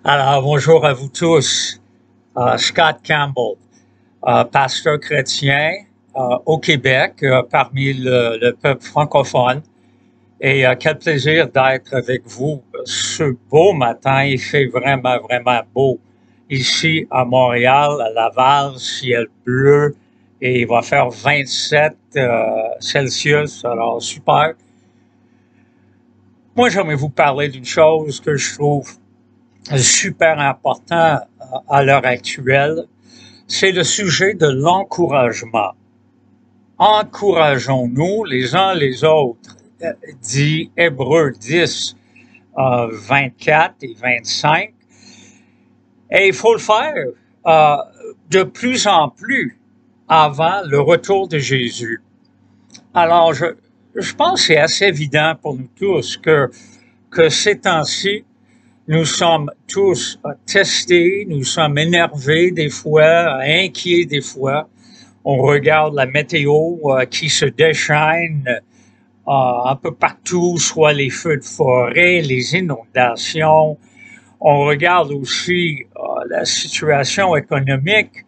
Alors, bonjour à vous tous. Scott Campbell, pasteur chrétien au Québec, parmi le peuple francophone. Et quel plaisir d'être avec vous ce beau matin. Il fait vraiment, vraiment beau ici à Montréal, à Laval, ciel bleu. Et il va faire 27 Celsius, alors super. Moi, j'aimerais vous parler d'une chose que je trouve super important à l'heure actuelle, c'est le sujet de l'encouragement. Encourageons-nous les uns les autres, dit Hébreux 10, 24 et 25. Et il faut le faire de plus en plus avant le retour de Jésus. Alors, je pense que c'est assez évident pour nous tous que ces temps-ci, nous sommes tous testés, nous sommes énervés des fois, inquiets des fois. On regarde la météo qui se déchaîne un peu partout, soit les feux de forêt, les inondations. On regarde aussi la situation économique.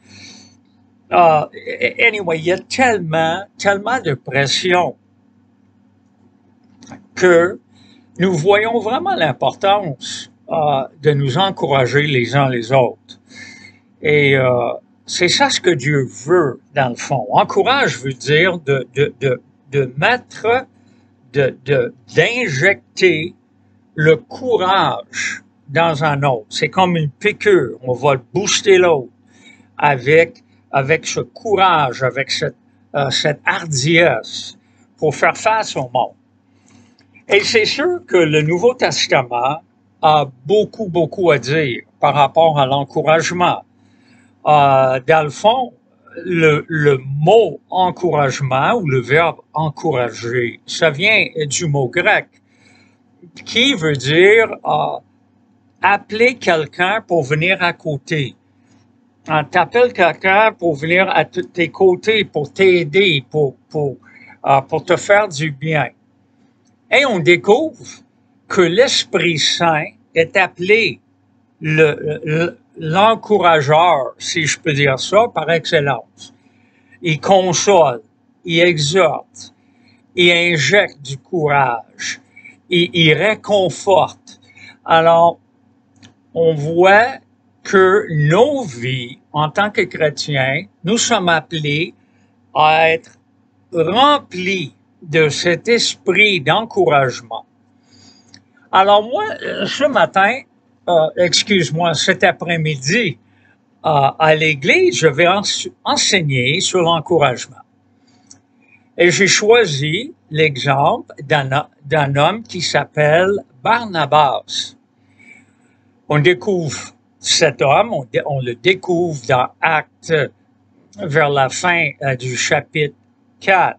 Anyway, il y a tellement de pression que nous voyons vraiment l'importance de nous encourager les uns les autres. Et c'est ça ce que Dieu veut, dans le fond. Encourage veut dire de mettre, d'injecter le courage dans un autre. C'est comme une piqûre. On va booster l'autre avec ce courage, avec cette hardiesse pour faire face au monde. Et c'est sûr que le Nouveau Testament a beaucoup à dire par rapport à l'encouragement. Dans le fond, le mot encouragement ou le verbe encourager, ça vient du mot grec qui veut dire appeler quelqu'un pour venir à côté. T'appelles quelqu'un pour venir à tes côtés, pour t'aider, pour te faire du bien. Et on découvre que l'Esprit Saint est appelé l'encourageur, si je peux dire ça, par excellence. Il console, il exhorte, il injecte du courage, il réconforte. Alors, on voit que nos vies, en tant que chrétiens, nous sommes appelés à être remplis de cet esprit d'encouragement. Alors moi, ce matin, cet après-midi, à l'église, je vais enseigner sur l'encouragement. Et j'ai choisi l'exemple d'un homme qui s'appelle Barnabas. On découvre cet homme, on le découvre dans Actes vers la fin du chapitre 4.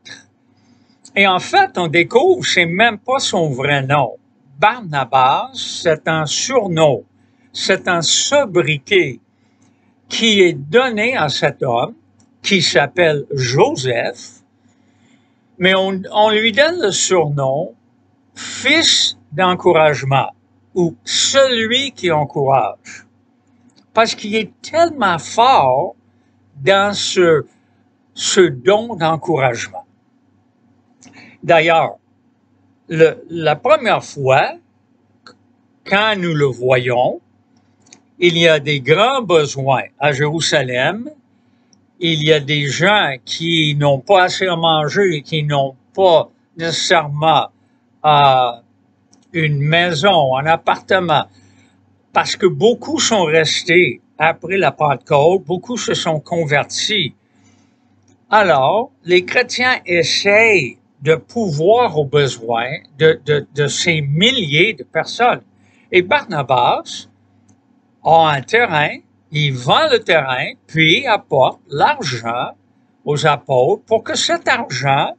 Et en fait, on découvre, c'est même pas son vrai nom. Barnabas, c'est un surnom, c'est un sobriquet qui est donné à cet homme qui s'appelle Joseph, mais on lui donne le surnom fils d'encouragement ou celui qui encourage, parce qu'il est tellement fort dans ce don d'encouragement. D'ailleurs, la première fois, quand nous le voyons, il y a des grands besoins à Jérusalem. Il y a des gens qui n'ont pas assez à manger, qui n'ont pas nécessairement une maison, un appartement, parce que beaucoup sont restés après la Pentecôte, beaucoup se sont convertis. Alors, les chrétiens essayent de pourvoir aux besoins de ces milliers de personnes. Et Barnabas a un terrain, il vend le terrain, puis apporte l'argent aux apôtres pour que cet argent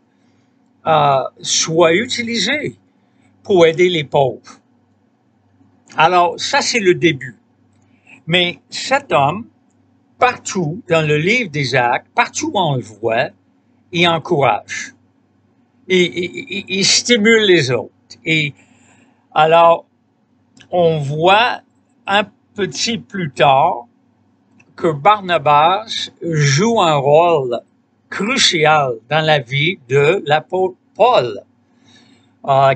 soit utilisé pour aider les pauvres. Alors, ça, c'est le début. Mais cet homme, partout dans le livre des Actes, partout où on le voit, il encourage. Il stimule les autres. Et alors, on voit un petit plus tard que Barnabas joue un rôle crucial dans la vie de l'apôtre Paul,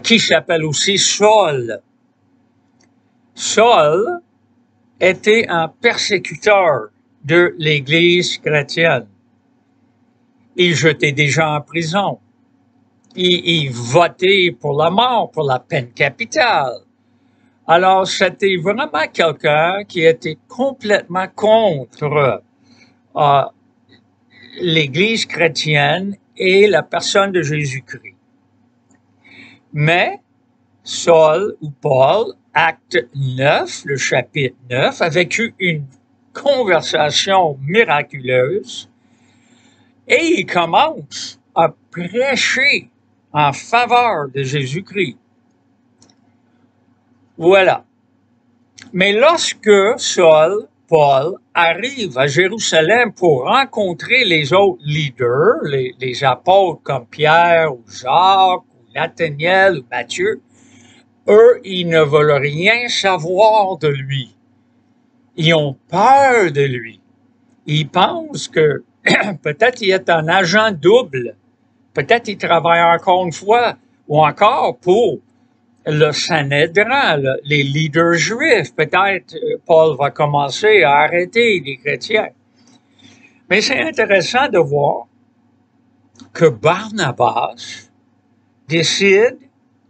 qui s'appelle aussi Saul. Saul était un persécuteur de l'Église chrétienne. Il jetait des gens en prison. Il votait pour la mort, pour la peine capitale. Alors, c'était vraiment quelqu'un qui était complètement contre l'Église chrétienne et la personne de Jésus-Christ. Mais Saul ou Paul, acte 9, le chapitre 9, a vécu une conversation miraculeuse et il commence à prêcher en faveur de Jésus-Christ. Voilà. Mais lorsque Saul, Paul, arrive à Jérusalem pour rencontrer les autres leaders, les apôtres comme Pierre ou Jacques ou Nathanaël ou Matthieu, eux, ils ne veulent rien savoir de lui. Ils ont peur de lui. Ils pensent que peut-être il est un agent double. Peut-être il travaille encore une fois ou encore pour le Sanhédrin, les leaders juifs. Peut-être Paul va commencer à arrêter les chrétiens. Mais c'est intéressant de voir que Barnabas décide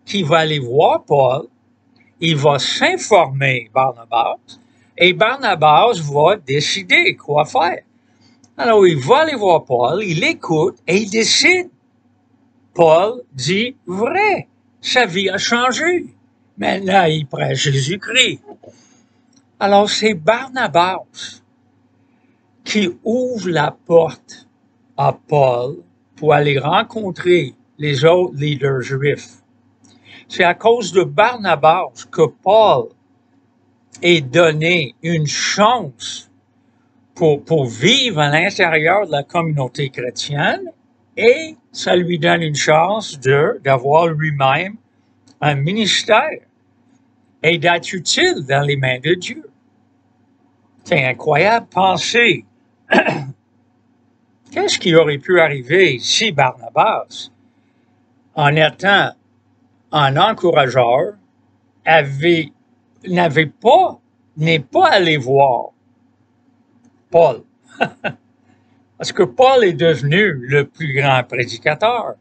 qu'il va aller voir Paul, il va s'informer Barnabas, et Barnabas va décider quoi faire. Alors, il va aller voir Paul, il écoute et il décide. Paul dit vrai. Sa vie a changé. Maintenant, il prêche Jésus-Christ. Alors, c'est Barnabas qui ouvre la porte à Paul pour aller rencontrer les autres leaders juifs. C'est à cause de Barnabas que Paul est donné une chance pour vivre à l'intérieur de la communauté chrétienne et ça lui donne une chance d'avoir lui-même un ministère et d'être utile dans les mains de Dieu. C'est incroyable penser. Qu'est-ce qui aurait pu arriver si Barnabas, en étant un encourageur, n'est pas allé voir Paul? Parce que Paul est devenu le plus grand prédicateur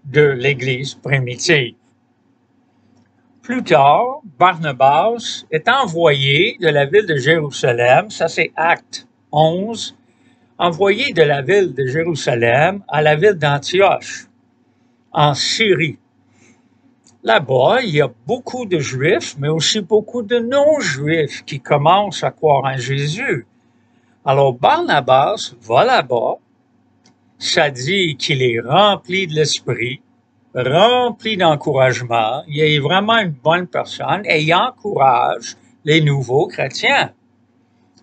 de l'Église primitive. Plus tard, Barnabas est envoyé de la ville de Jérusalem, ça c'est Acte 11, envoyé de la ville de Jérusalem à la ville d'Antioche, en Syrie. Là-bas, il y a beaucoup de Juifs, mais aussi beaucoup de non-Juifs qui commencent à croire en Jésus. Alors Barnabas va là-bas, ça dit qu'il est rempli de l'esprit, rempli d'encouragement, il est vraiment une bonne personne et il encourage les nouveaux chrétiens.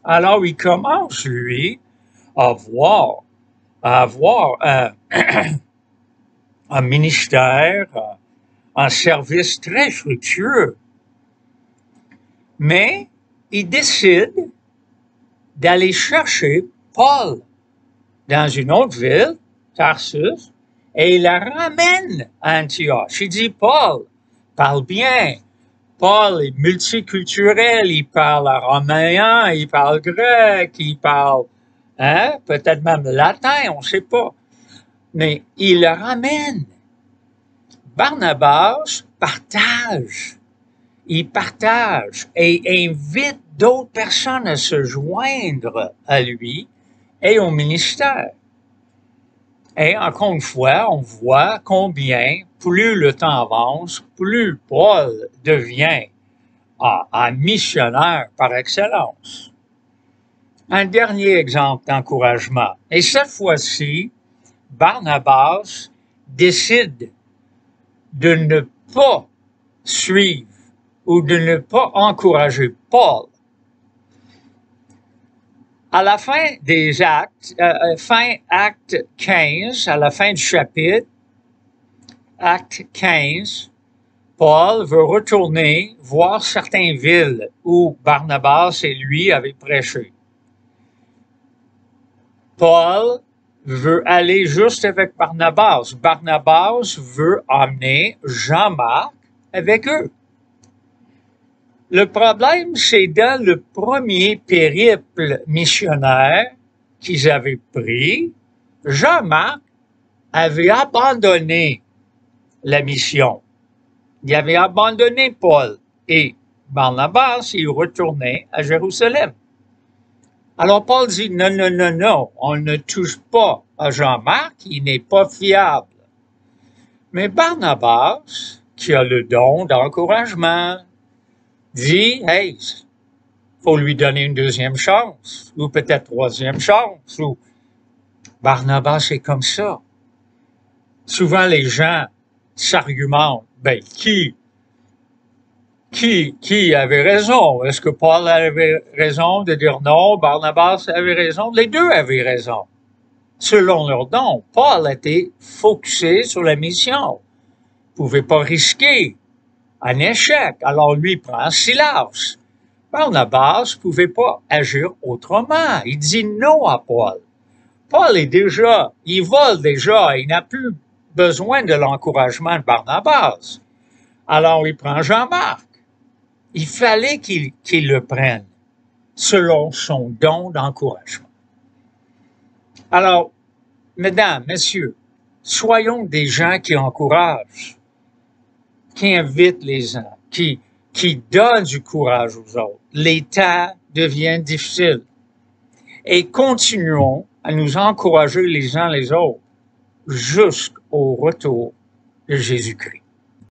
Alors il commence, lui, à avoir un ministère, un service très fructueux. Mais il décide d'aller chercher Paul dans une autre ville, Tarsus, et il la ramène à Antioche. Il dit, Paul, parle bien. Paul est multiculturel, il parle araméen, il parle grec, il parle, peut-être même latin, on ne sait pas. Mais il le ramène. Barnabas partage. Il partage et invite d'autres personnes à se joindre à lui et au ministère. Et encore une fois, on voit combien, plus le temps avance, plus Paul devient un missionnaire par excellence. Un dernier exemple d'encouragement. Et cette fois-ci, Barnabas décide de ne pas suivre ou de ne pas encourager Paul. À la fin des actes, fin acte 15, à la fin du chapitre, acte 15, Paul veut retourner voir certaines villes où Barnabas et lui avaient prêché. Paul veut aller juste avec Barnabas. Barnabas veut emmener Jean-Marc avec eux. Le problème, c'est dans le premier périple missionnaire qu'ils avaient pris, Jean-Marc avait abandonné la mission. Il avait abandonné Paul et Barnabas, il retournait à Jérusalem. Alors Paul dit, non, non, non, non, on ne touche pas à Jean-Marc, il n'est pas fiable. Mais Barnabas, qui a le don d'encouragement, dit, hey, faut lui donner une deuxième chance, ou peut-être troisième chance, ou Barnabas est comme ça. Souvent, les gens s'argumentent, ben, qui avait raison? Est-ce que Paul avait raison de dire non? Barnabas avait raison? Les deux avaient raison. Selon leur don, Paul était focusé sur la mission. Il pouvait pas risquer un échec. Alors lui prend Silas. Barnabas ne pouvait pas agir autrement. Il dit non à Paul. Paul il vole déjà, il n'a plus besoin de l'encouragement de Barnabas. Alors il prend Jean-Marc. Il fallait qu'il le prenne selon son don d'encouragement. Alors, mesdames, messieurs, soyons des gens qui encouragent, qui invitent les gens, qui donnent du courage aux autres. Les temps deviennent difficiles. Et continuons à nous encourager les uns les autres jusqu'au retour de Jésus-Christ.